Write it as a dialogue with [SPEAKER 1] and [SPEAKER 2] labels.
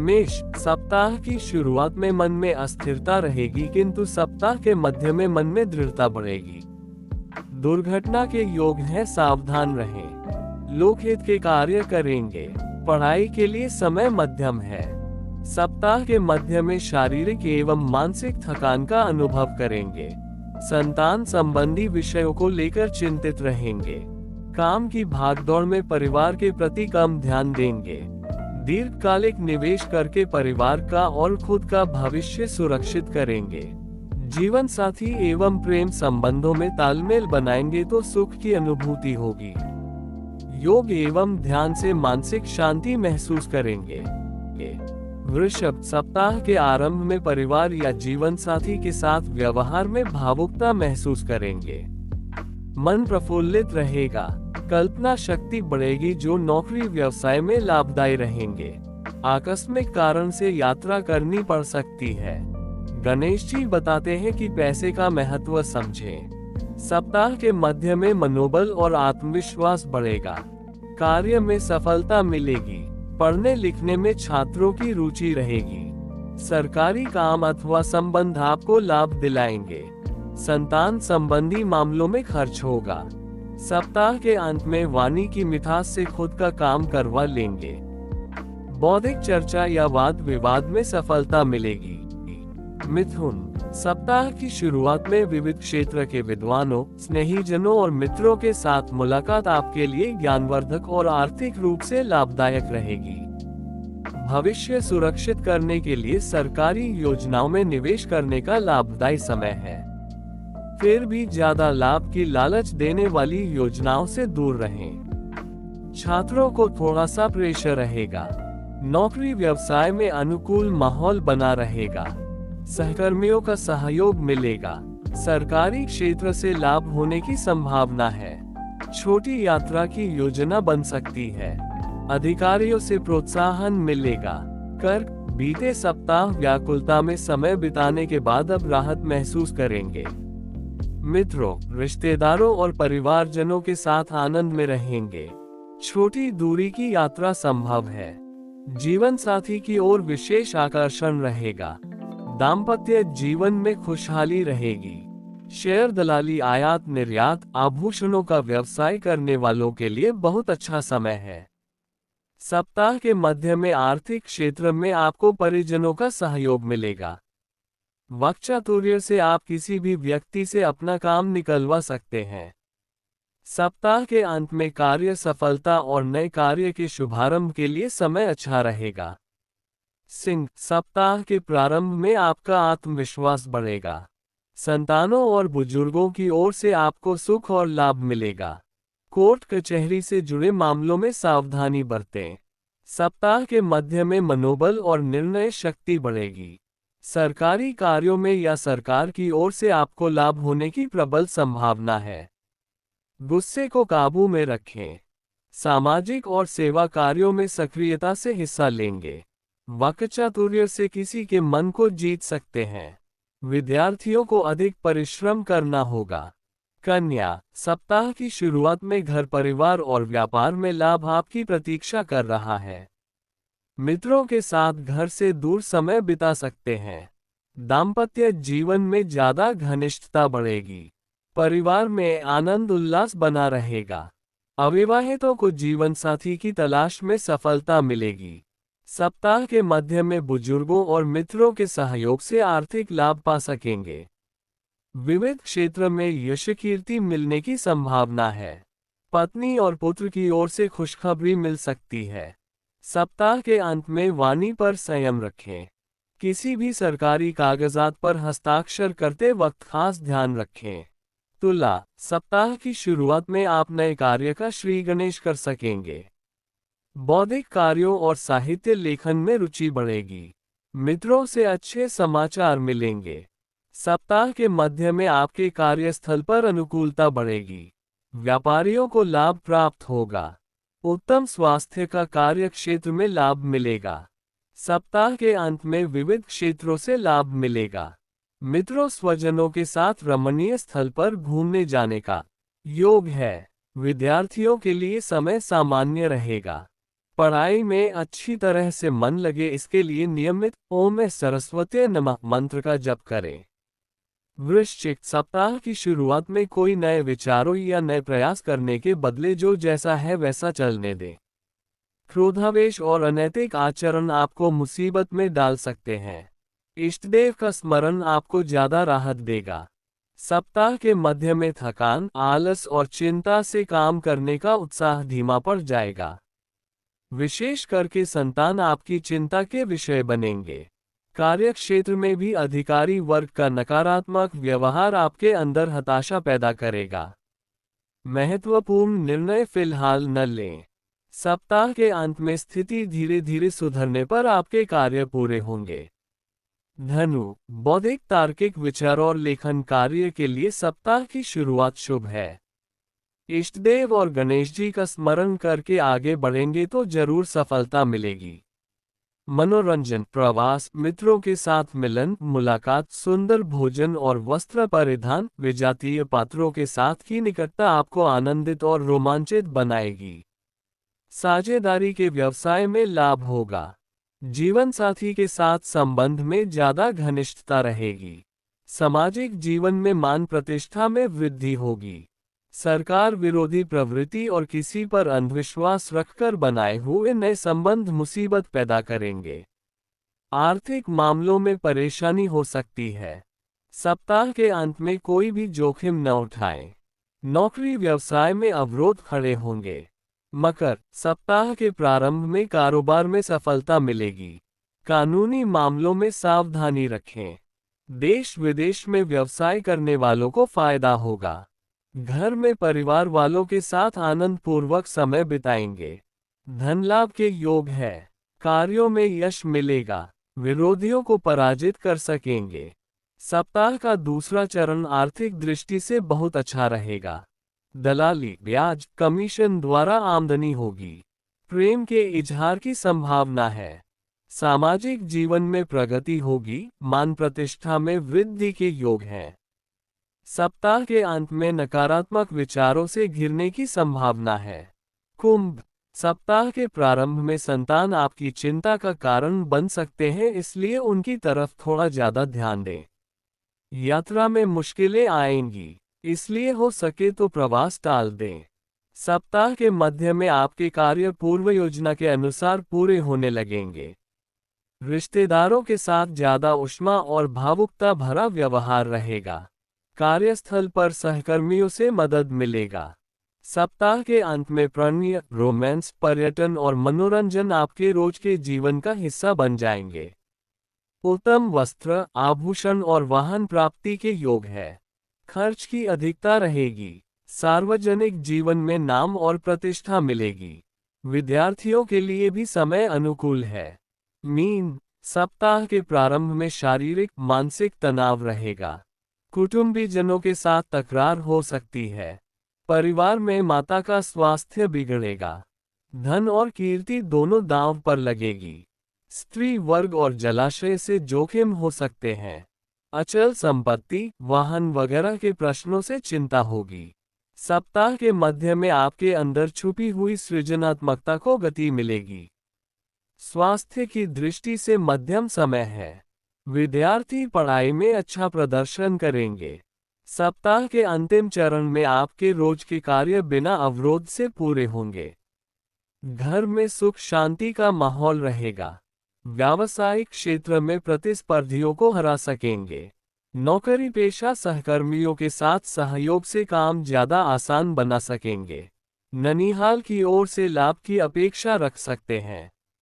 [SPEAKER 1] मेष, सप्ताह की शुरुआत में मन में अस्थिरता रहेगी, किंतु सप्ताह के मध्य में मन में दृढ़ता बढ़ेगी। दुर्घटना के योग हैं, सावधान रहें। लोकहित के कार्य करेंगे। पढ़ाई के लिए समय मध्यम है। सप्ताह के मध्य में शारीरिक एवं मानसिक थकान का अनुभव करेंगे। संतान संबंधी विषयों को लेकर चिंतित रहेंगे। काम की भागदौड़ में परिवार के प्रति कम ध्यान देंगे। दीर्घकालिक निवेश करके परिवार का और खुद का भविष्य सुरक्षित करेंगे। जीवन साथी एवं प्रेम संबंधों में तालमेल बनाएंगे तो सुख की अनुभूति होगी। योग एवं ध्यान से मानसिक शांति महसूस करेंगे। वृषभ, सप्ताह के आरंभ में परिवार या जीवन साथी के साथ व्यवहार में भावुकता महसूस करेंगे। मन प्रफुल्लित रहेगा। कल्पना शक्ति बढ़ेगी, जो नौकरी व्यवसाय में लाभदायी रहेंगे। आकस्मिक कारण से यात्रा करनी पड़ सकती है। गणेश जी बताते हैं कि पैसे का महत्व समझें। सप्ताह के मध्य में मनोबल और आत्मविश्वास बढ़ेगा। कार्य में सफलता मिलेगी। पढ़ने लिखने में छात्रों की रुचि रहेगी। सरकारी काम अथवा संबंध आपको लाभ दिलाएंगे। संतान संबंधी मामलों में खर्च होगा। सप्ताह के अंत में वाणी की मिठास से खुद का काम करवा लेंगे। बौद्धिक चर्चा या वाद विवाद में सफलता मिलेगी। मिथुन, सप्ताह की शुरुआत में विविध क्षेत्र के विद्वानों, स्नेहीजनों और मित्रों के साथ मुलाकात आपके लिए ज्ञानवर्धक और आर्थिक रूप से लाभदायक रहेगी। भविष्य सुरक्षित करने के लिए सरकारी योजनाओं में निवेश करने का लाभदायी समय है। फिर भी ज्यादा लाभ की लालच देने वाली योजनाओं से दूर रहें। छात्रों को थोड़ा सा प्रेशर रहेगा। नौकरी व्यवसाय में अनुकूल माहौल बना रहेगा। सहकर्मियों का सहयोग मिलेगा। सरकारी क्षेत्र से लाभ होने की संभावना है। छोटी यात्रा की योजना बन सकती है। अधिकारियों से प्रोत्साहन मिलेगा। कर्क, बीते सप्ताह व्याकुलता में समय बिताने के बाद अब राहत महसूस करेंगे। मित्रों, रिश्तेदारों और परिवारजनों के साथ आनंद में रहेंगे। छोटी दूरी की यात्रा संभव है। जीवन साथी की ओर विशेष आकर्षण रहेगा। दाम्पत्य जीवन में खुशहाली रहेगी। शेयर दलाली, आयात निर्यात, आभूषणों का व्यवसाय करने वालों के लिए बहुत अच्छा समय है। सप्ताह के मध्य में आर्थिक क्षेत्र में आपको परिजनों का सहयोग मिलेगा। वाक्चातुर्य से आप किसी भी व्यक्ति से अपना काम निकलवा सकते हैं। सप्ताह के अंत में कार्य सफलता और नए कार्य के शुभारंभ के लिए समय अच्छा रहेगा। सिंह, सप्ताह के प्रारंभ में आपका आत्मविश्वास बढ़ेगा। संतानों और बुजुर्गों की ओर से आपको सुख और लाभ मिलेगा। कोर्ट कचहरी से जुड़े मामलों में सावधानी बरतें। सप्ताह के मध्य में मनोबल और निर्णय शक्ति बढ़ेगी। सरकारी कार्यों में या सरकार की ओर से आपको लाभ होने की प्रबल संभावना है। गुस्से को काबू में रखें। सामाजिक और सेवा कार्यों में सक्रियता से हिस्सा लेंगे। वाक्चातुर्य से किसी के मन को जीत सकते हैं। विद्यार्थियों को अधिक परिश्रम करना होगा। कन्या, सप्ताह की शुरुआत में घर परिवार और व्यापार में लाभ आपकी प्रतीक्षा कर रहा है। मित्रों के साथ घर से दूर समय बिता सकते हैं। दाम्पत्य जीवन में ज्यादा घनिष्ठता बढ़ेगी। परिवार में आनंद उल्लास बना रहेगा। अविवाहितों को जीवन साथी की तलाश में सफलता मिलेगी। सप्ताह के मध्य में बुजुर्गों और मित्रों के सहयोग से आर्थिक लाभ पा सकेंगे। विविध क्षेत्र में यश कीर्ति मिलने की संभावना है। पत्नी और पुत्र की ओर से खुशखबरी मिल सकती है। सप्ताह के अंत में वाणी पर संयम रखें। किसी भी सरकारी कागजात पर हस्ताक्षर करते वक्त खास ध्यान रखें। तुला, सप्ताह की शुरुआत में आप नए कार्य का श्री गणेश कर सकेंगे। बौद्धिक कार्यों और साहित्य लेखन में रुचि बढ़ेगी। मित्रों से अच्छे समाचार मिलेंगे। सप्ताह के मध्य में आपके कार्यस्थल पर अनुकूलता बढ़ेगी। व्यापारियों को लाभ प्राप्त होगा। उत्तम स्वास्थ्य का कार्य क्षेत्र में लाभ मिलेगा। सप्ताह के अंत में विविध क्षेत्रों से लाभ मिलेगा। मित्रों स्वजनों के साथ रमणीय स्थल पर घूमने जाने का योग है। विद्यार्थियों के लिए समय सामान्य रहेगा। पढ़ाई में अच्छी तरह से मन लगे, इसके लिए नियमित ओम सरस्वती नमः मंत्र का जप करें। वृश्चिक, सप्ताह की शुरुआत में कोई नए विचारों या नए प्रयास करने के बदले जो जैसा है वैसा चलने दें। क्रोधावेश और अनैतिक आचरण आपको मुसीबत में डाल सकते हैं। इष्टदेव का स्मरण आपको ज्यादा राहत देगा। सप्ताह के मध्य में थकान, आलस और चिंता से काम करने का उत्साह धीमा पड़ जाएगा। विशेष करके संतान आपकी चिंता के विषय बनेंगे। कार्यक्षेत्र में भी अधिकारी वर्ग का नकारात्मक व्यवहार आपके अंदर हताशा पैदा करेगा। महत्वपूर्ण निर्णय फिलहाल न लें। सप्ताह के अंत में स्थिति धीरे धीरे सुधरने पर आपके कार्य पूरे होंगे। धनु, बौद्धिक तार्किक विचार और लेखन कार्य के लिए सप्ताह की शुरुआत शुभ है। इष्टदेव और गणेश जी का स्मरण करके आगे बढ़ेंगे तो जरूर सफलता मिलेगी। मनोरंजन, प्रवास, मित्रों के साथ मिलन, मुलाकात, सुंदर भोजन और वस्त्र परिधान, विजातीय पात्रों के साथ की निकटता आपको आनंदित और रोमांचित बनाएगी। साझेदारी के व्यवसाय में लाभ होगा। जीवन साथी के साथ संबंध में ज्यादा घनिष्ठता रहेगी। सामाजिक जीवन में मान प्रतिष्ठा में वृद्धि होगी। सरकार विरोधी प्रवृत्ति और किसी पर अंधविश्वास रखकर बनाए हुए नए संबंध मुसीबत पैदा करेंगे। आर्थिक मामलों में परेशानी हो सकती है। सप्ताह के अंत में कोई भी जोखिम न उठाएं। नौकरी व्यवसाय में अवरोध खड़े होंगे। मकर, सप्ताह के प्रारंभ में कारोबार में सफलता मिलेगी। कानूनी मामलों में सावधानी रखें। देश विदेश में व्यवसाय करने वालों को फायदा होगा। घर में परिवार वालों के साथ आनंद पूर्वक समय बिताएंगे। धन लाभ के योग है। कार्यों में यश मिलेगा। विरोधियों को पराजित कर सकेंगे। सप्ताह का दूसरा चरण आर्थिक दृष्टि से बहुत अच्छा रहेगा। दलाली, ब्याज, कमीशन द्वारा आमदनी होगी। प्रेम के इजहार की संभावना है। सामाजिक जीवन में प्रगति होगी। मान प्रतिष्ठा में वृद्धि के योग हैं। सप्ताह के अंत में नकारात्मक विचारों से घिरने की संभावना है। कुंभ, सप्ताह के प्रारंभ में संतान आपकी चिंता का कारण बन सकते हैं, इसलिए उनकी तरफ थोड़ा ज्यादा ध्यान दें। यात्रा में मुश्किलें आएंगी, इसलिए हो सके तो प्रवास टाल दें। सप्ताह के मध्य में आपके कार्य पूर्व योजना के अनुसार पूरे होने लगेंगे। रिश्तेदारों के साथ ज्यादा ऊष्मा और भावुकता भरा व्यवहार रहेगा। कार्यस्थल पर सहकर्मियों से मदद मिलेगा। सप्ताह के अंत में प्रणय, रोमांस, पर्यटन और मनोरंजन आपके रोज के जीवन का हिस्सा बन जाएंगे। उत्तम वस्त्र, आभूषण और वाहन प्राप्ति के योग है। खर्च की अधिकता रहेगी। सार्वजनिक जीवन में नाम और प्रतिष्ठा मिलेगी। विद्यार्थियों के लिए भी समय अनुकूल है। मीन, सप्ताह के प्रारंभ में शारीरिक मानसिक तनाव रहेगा। कुटुंबीजनों के साथ तकरार हो सकती है। परिवार में माता का स्वास्थ्य बिगड़ेगा। धन और कीर्ति दोनों दांव पर लगेगी। स्त्री वर्ग और जलाशय से जोखिम हो सकते हैं। अचल संपत्ति, वाहन वगैरह के प्रश्नों से चिंता होगी। सप्ताह के मध्य में आपके अंदर छुपी हुई सृजनात्मकता को गति मिलेगी। स्वास्थ्य की दृष्टि से मध्यम समय है। विद्यार्थी पढ़ाई में अच्छा प्रदर्शन करेंगे। सप्ताह के अंतिम चरण में आपके रोज के कार्य बिना अवरोध से पूरे होंगे। घर में सुख शांति का माहौल रहेगा। व्यावसायिक क्षेत्र में प्रतिस्पर्धियों को हरा सकेंगे। नौकरी पेशा सहकर्मियों के साथ सहयोग से काम ज्यादा आसान बना सकेंगे। ननिहाल की ओर से लाभ की अपेक्षा रख सकते हैं।